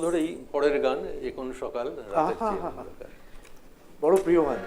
ধরেই পরের গান যে কোন সকাল রাতের চেয়ে অন্ধকার। বড় প্রিয় গান।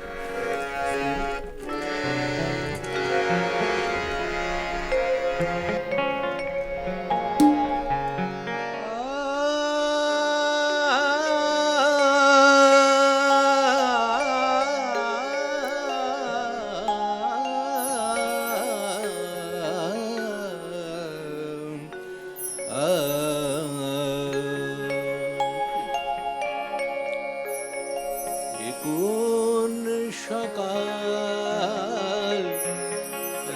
কোন সকাল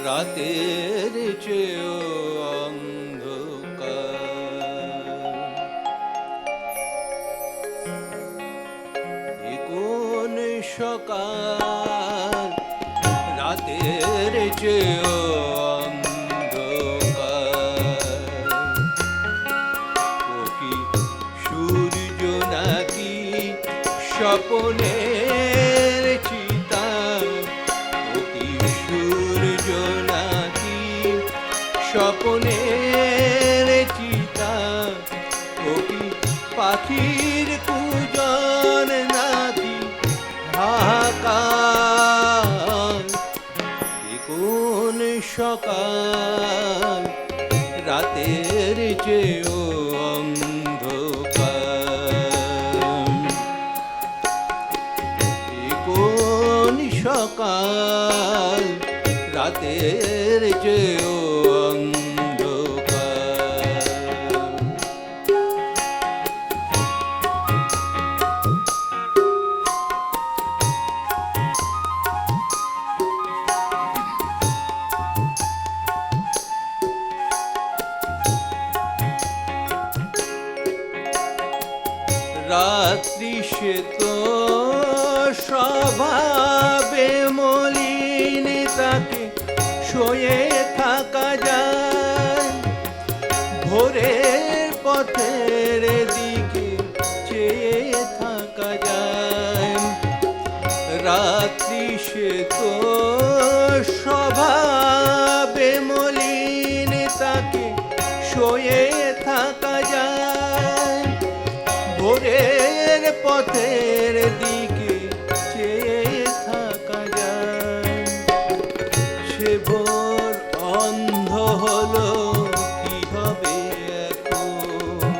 রাতের চেয়েও অন্ধকার, কোন সকাল রাতের চেয়েও অন্ধকার, ও কি সূর্য নাকি স্বপনের চিতা, ও কি সূর্য নাকি স্বপনের চিতা, ও কি পাখির কুজন নাকি হাহাকার, কোন সকাল রাতের চেয়েও সকাল রাতের চেয়েও অন্ধকার। রাত্রি সে তো স্বভাবে মলিন, তাকে শোয়ে থাকা যায়, ভোরের পথের দিকে চেয়ে থাকা যায়। রাত্রি সে তো স্বভাবে মলিন, তাকে শোয়ে থাকা যায়, ভোরের পথের দিকে চেয়ে থাকা যায়। সে ভোর অন্ধ হলো কি হবে এখন,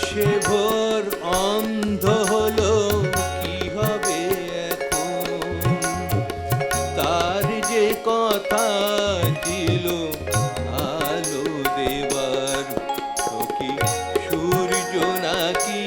সে ভোর অন্ধ হলো কি হবে এখন, তার যে কথা ছিল আলো দেবার, ও কি সূর্য নাকি